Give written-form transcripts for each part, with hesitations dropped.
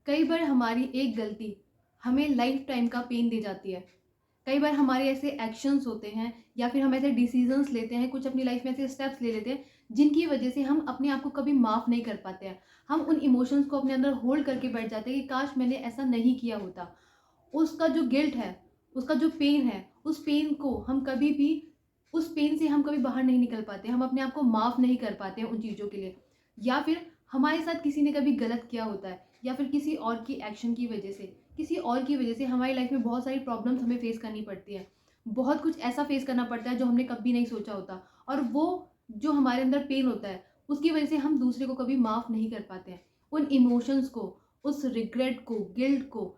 कई बार हमारी एक गलती हमें लाइफ टाइम का पेन दे जाती है। कई बार हमारे ऐसे एक्शंस होते हैं या फिर हम ऐसे डिसीजंस लेते हैं, कुछ अपनी लाइफ में ऐसे स्टेप्स ले लेते हैं जिनकी वजह से हम अपने आप को कभी माफ़ नहीं कर पाते हैं। हम उन इमोशंस को अपने अंदर होल्ड करके बैठ जाते हैं कि काश मैंने ऐसा नहीं किया होता। उसका जो गिल्ट है, उसका जो पेन है, उस पेन को हम कभी भी उस पेन से हम कभी बाहर नहीं निकल पाते। हम अपने आप को माफ़ नहीं कर पाते हैं उन चीज़ों के लिए। या फिर हमारे साथ किसी ने कभी गलत किया होता है या फिर किसी और की एक्शन की वजह से, किसी और की वजह से हमारी लाइफ में बहुत सारी प्रॉब्लम्स हमें फेस करनी पड़ती है। बहुत कुछ ऐसा फेस करना पड़ता है जो हमने कभी नहीं सोचा होता, और वो जो हमारे अंदर पेन होता है उसकी वजह से हम दूसरे को कभी माफ़ नहीं कर पाते हैं। उन इमोशंस को, उस रिग्रेट को, गिल्ट को,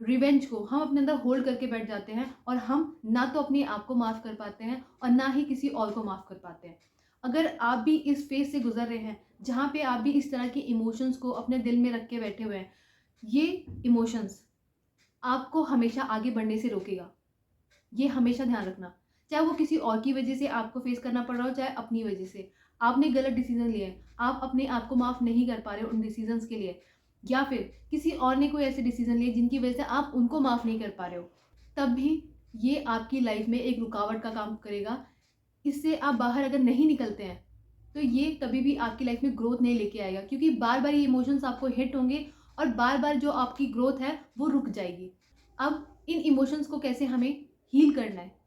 रिवेंज को हम अपने अंदर होल्ड करके बैठ जाते हैं, और हम ना तो अपने आप को माफ़ कर पाते हैं और ना ही किसी और को माफ़ कर पाते हैं। अगर आप भी इस फेज़ से गुज़र रहे हैं जहाँ पे आप भी इस तरह के इमोशंस को अपने दिल में रख के बैठे हुए हैं, ये इमोशंस आपको हमेशा आगे बढ़ने से रोकेगा। ये हमेशा ध्यान रखना। चाहे वो किसी और की वजह से आपको फेस करना पड़ रहा हो, चाहे अपनी वजह से। आपने गलत डिसीज़न लिए हैं, आप अपने आप को माफ़ नहीं कर पा रहे हो उन डिसीज़न्स के लिए, या फिर किसी और ने कोई ऐसे डिसीज़न लिए जिनकी वजह से आप उनको माफ़ नहीं कर पा रहे हो, तब भी ये आपकी लाइफ़ में एक रुकावट का काम करेगा। इससे आप बाहर अगर नहीं निकलते हैं, तो ये कभी भी आपकी लाइफ़ में ग्रोथ नहीं लेके आएगा, क्योंकि बार-बार ये इमोशंस आपको हिट होंगे और बार-बार जो आपकी ग्रोथ है, वो रुक जाएगी। अब इन इमोशंस को कैसे हमें हील करना है,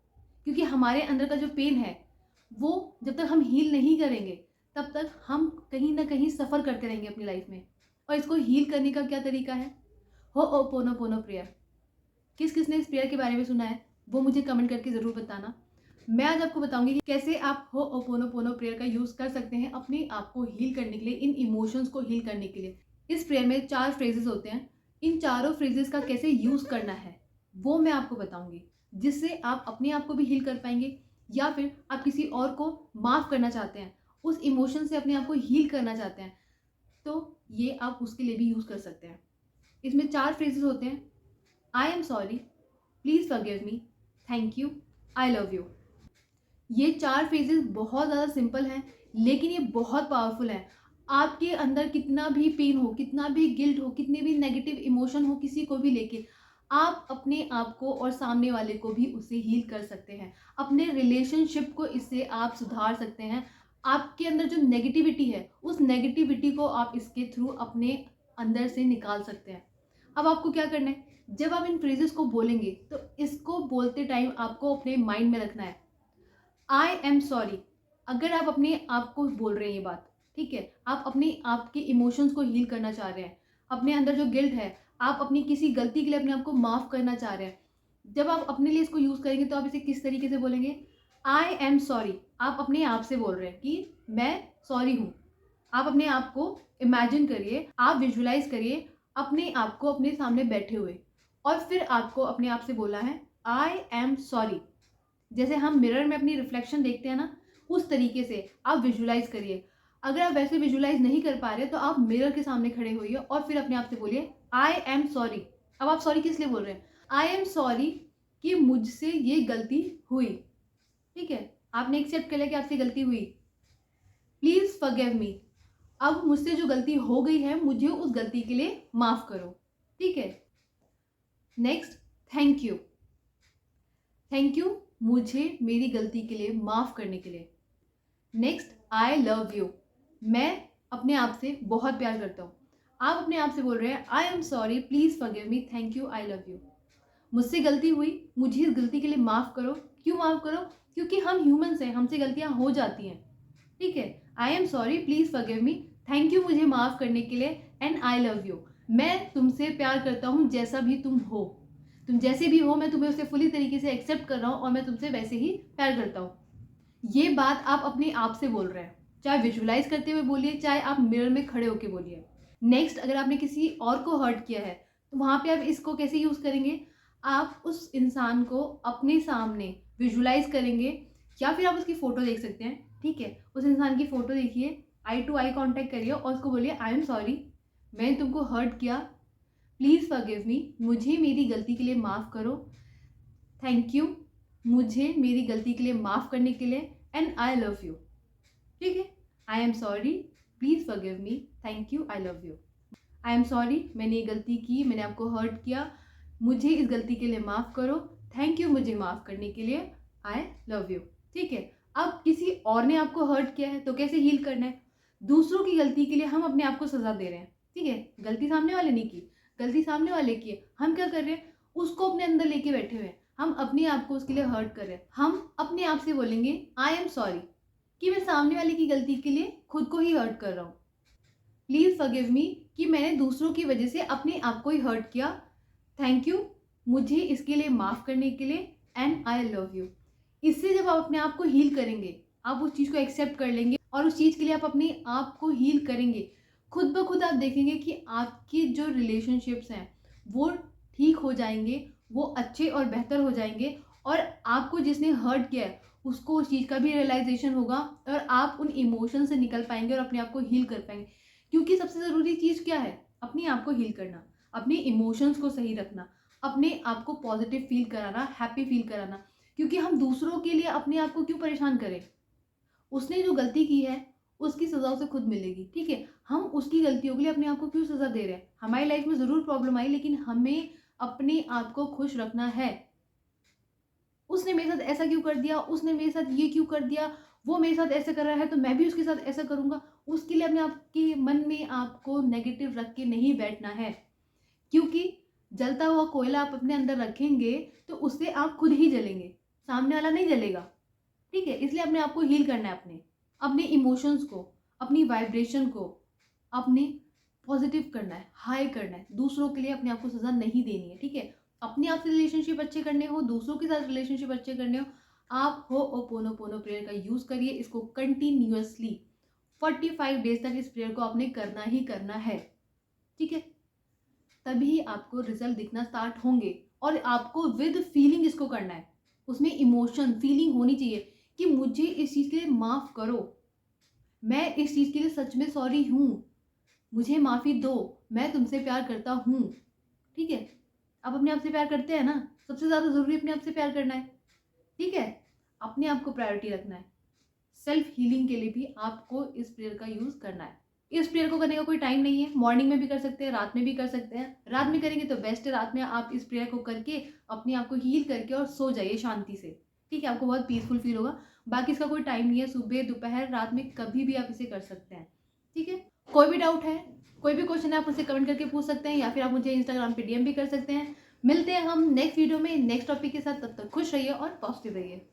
क्योंकि हमारे अंदर का जो पेन है, वो जब तक हम हील नहीं करेंगे, तब तक हम कहीं न कहीं सफ़र करते रहेंगे अपनी लाइफ़ में। और इसको हील करने का क्या तरीका है? होओपोनोपोनो प्रेयर। किस-किस ने इस प्रेयर के बारे में सुना है, वो मुझे कमेंट करके ज़रूर बताना। मैं आज आपको बताऊँगी कि कैसे आप होओपोनोपोनो प्रेयर का यूज़ कर सकते हैं अपने आप को हील करने के लिए, इन इमोशंस को हील करने के लिए। इस प्रेयर में 4 फ्रेजेज़ होते हैं। इन चारों फ्रेजेज़ का कैसे यूज़ करना है, वो मैं आपको बताऊँगी। जिससे आप अपने आप को भी हील कर पाएँगे, या फिर आप किसी और को माफ़ करना चाहते हैं, उस इमोशन से अपने आप को हील करना चाहते हैं, तो ये आप उसके लिए भी यूज़ कर सकते हैं। इसमें 4 फ्रेजेज़ होते हैं। I am sorry, please forgive me, thank you, I love you. ये 4 फ्रेजेज़ बहुत ज़्यादा सिंपल हैं, लेकिन ये बहुत पावरफुल हैं। आपके अंदर कितना भी पेन हो, कितना भी गिल्ट हो, कितने भी नेगेटिव इमोशन हो किसी को भी लेके, आप अपने आप को और सामने वाले को भी उससे हील कर सकते हैं। अपने रिलेशनशिप को इससे आप सुधार सकते हैं। आपके अंदर जो नेगेटिविटी है, उस नेगेटिविटी को आप इसके थ्रू अपने अंदर से निकाल सकते हैं। अब आपको क्या करना है, जब आप इन फ्रेजेज़ को बोलेंगे, तो इसको बोलते टाइम आपको अपने माइंड में रखना है, आई एम सॉरी। अगर आप अपने आप को बोल रहे हैं ये बात, ठीक है, आप अपने आप के इमोशंस को हील करना चाह रहे हैं, अपने अंदर जो गिल्ट है, आप अपनी किसी गलती के लिए अपने आप को माफ़ करना चाह रहे हैं। जब आप अपने लिए इसको यूज़ करेंगे, तो आप इसे किस तरीके से बोलेंगे? I am sorry. आप अपने आप से बोल रहे हैं कि मैं सॉरी हूँ। आप अपने आप को इमेजिन करिए, आप विजुअलाइज़ करिए अपने आप को अपने सामने बैठे हुए, और फिर आपको अपने आप से बोलना है, आई एम सॉरी। जैसे हम मिरर में अपनी रिफ्लेक्शन देखते हैं ना, उस तरीके से आप विजुअलाइज़ करिए। अगर आप वैसे विजुअलाइज़ नहीं कर पा रहे, तो आप मिरर के सामने खड़े होइए और फिर अपने आप से बोलिए, आई एम सॉरी। अब आप सॉरी किस लिए बोल रहे हैं? आई एम सॉरी कि मुझसे ये गलती हुई। ठीक है? आपने एक्सेप्ट कर लिया कि आपसे गलती हुई। Please forgive me. अब मुझसे जो गलती हो गई है, मुझे उस गलती के लिए माफ़ करो। ठीक है? Next, thank you. Thank you मुझे मेरी गलती के लिए माफ़ करने के लिए। Next, I love you. मैं अपने आप से बहुत प्यार करता हूँ। आप अपने आप से बोल रहे हैं, I am sorry, please forgive me, thank you, I love you. मुझसे गलती हुई, मुझे इस गलती के लिए माफ़ करो। क्यों माफ़ करो? क्योंकि हम ह्यूमन्स हैं, हमसे गलतियाँ हो जाती हैं। ठीक है? I am sorry, please forgive me, thank you मुझे माफ़ करने के लिए, एंड आई लव यू। मैं तुमसे प्यार करता हूँ जैसा भी तुम हो। तुम जैसे भी हो, मैं तुम्हें उसे फुली तरीके से एक्सेप्ट कर रहा हूँ, और मैं तुमसे वैसे ही प्यार करता हूँ। ये बात आप अपने आप से बोल रहे हैं। चाहे विजुअलाइज़ करते हुए बोलिए, चाहे आप मिरर में खड़े होके बोलिए। नेक्स्ट, अगर आपने किसी और को हर्ट किया है, तो वहाँ पे आप इसको कैसे यूज़ करेंगे? आप उस इंसान को अपने सामने विजुअलाइज़ करेंगे, या फिर आप उसकी फ़ोटो देख सकते हैं, ठीक है? उस इंसान की फ़ोटो देखिए, आई टू आई कॉन्टैक्ट करिए और उसको बोलिए, आई एम सॉरी, मैंने तुमको हर्ट किया, प्लीज़ फॉरगिव मी, मुझे मेरी गलती के लिए माफ़ करो, थैंक यू मुझे मेरी गलती के लिए माफ़ करने के लिए, एंड आई लव यू। ठीक है? I am sorry, please forgive me, thank you, I love you. I am sorry, मैंने ये गलती की, मैंने आपको हर्ट किया, मुझे इस गलती के लिए माफ़ करो, थैंक यू मुझे माफ़ करने के लिए, आई लव यू। ठीक है। अब किसी और ने आपको हर्ट किया है तो कैसे हील करना है? दूसरों की गलती के लिए हम अपने आप को सज़ा दे रहे हैं। ठीक है, गलती सामने वाले ने की, गलती सामने वाले की है, हम क्या कर रहे हैं, उसको अपने अंदर लेके बैठे हुए हैं, हम अपने आप को उसके लिए हर्ट कर रहे हैं। हम अपने आप से बोलेंगे आई एम सॉरी कि मैं सामने वाले की गलती के लिए खुद को ही हर्ट कर रहा हूँ। प्लीज़ फॉरगिव मी कि मैंने दूसरों की वजह से अपने आप को ही हर्ट किया, थैंक यू मुझे इसके लिए माफ़ करने के लिए, एंड आई लव यू। इससे जब आप अपने आप को हील करेंगे, आप उस चीज़ को एक्सेप्ट कर लेंगे और उस चीज़ के लिए आप अपने आप को हील करेंगे, खुद ब खुद आप देखेंगे कि आपकी जो रिलेशनशिप्स हैं वो ठीक हो जाएंगे, वो अच्छे और बेहतर हो जाएंगे, और आपको जिसने हर्ट किया है उसको उस चीज़ का भी रियलाइजेशन होगा और आप उन इमोशन से निकल पाएंगे और अपने आप को हील कर पाएंगे। क्योंकि सबसे ज़रूरी चीज़ क्या है? अपने आप को हील करना, अपने इमोशंस को सही रखना, अपने आप को पॉजिटिव फील कराना, हैप्पी फील कराना। क्योंकि हम दूसरों के लिए अपने आप को क्यों परेशान करें? उसने जो गलती की है उसकी सज़ा उसे खुद मिलेगी। ठीक है, हम उसकी गलतियों के लिए अपने आप को क्यों सज़ा दे रहे हैं? हमारी लाइफ में ज़रूर प्रॉब्लम आई, लेकिन हमें अपने आप को खुश रखना है। उसने मेरे साथ ऐसा क्यों कर दिया, उसने मेरे साथ ये क्यों कर दिया, वो मेरे साथ ऐसा कर रहा है तो मैं भी उसके साथ ऐसा करूँगा। उसके लिए अपने आप के मन में आपको नेगेटिव रख के नहीं बैठना है। क्योंकि जलता हुआ कोयला आप अपने अंदर रखेंगे तो उससे आप खुद ही जलेंगे, सामने वाला नहीं जलेगा। ठीक है, इसलिए अपने आप को हील करना है, अपने अपने इमोशंस को, अपनी वाइब्रेशन को अपने पॉजिटिव करना है, हाई करना है। दूसरों के लिए अपने आप को सज़ा नहीं देनी है। ठीक है, अपने आप से रिलेशनशिप अच्छे करने हो, दूसरों के साथ रिलेशनशिप अच्छे करने हो, आप होओपोनोपोनो प्रेयर का यूज़ करिए। इसको कंटिन्यूअसली 45 डेज तक इस प्रेयर को आपने करना ही करना है। ठीक है, तभी आपको रिजल्ट दिखना स्टार्ट होंगे, और आपको विद फीलिंग इसको करना है। उसमें इमोशन फीलिंग होनी चाहिए कि मुझे इस चीज़ के लिए माफ़ करो, मैं इस चीज़ के लिए सच में सॉरी हूँ, मुझे माफ़ी दो, मैं तुमसे प्यार करता हूँ। ठीक है, आप अपने आप से प्यार करते हैं ना? सबसे ज़्यादा ज़रूरी अपने आप से प्यार करना है। ठीक है, अपने आप को प्रायोरिटी रखना है। सेल्फ हीलिंग के लिए भी आपको इस प्रेयर का यूज़ करना है। इस प्रेयर को करने का कोई टाइम नहीं है, मॉर्निंग में भी कर सकते हैं, रात में भी कर सकते हैं। रात में करेंगे तो बेस्ट है, रात में आप इस प्रेयर को करके अपने आप को हील करके और सो जाइए शांति से। ठीक है, आपको बहुत पीसफुल फील होगा। बाकी इसका कोई टाइम नहीं है, सुबह, दोपहर, रात में कभी भी आप इसे कर सकते हैं। ठीक है, कोई भी डाउट है, कोई भी क्वेश्चन है, आप मुझसे कमेंट करके पूछ सकते हैं, या फिर आप मुझे इंस्टाग्राम पे डीएम भी कर सकते हैं। मिलते हैं हम नेक्स्ट वीडियो में नेक्स्ट टॉपिक के साथ, तब तक खुश रहिए और पॉजिटिव रहिए।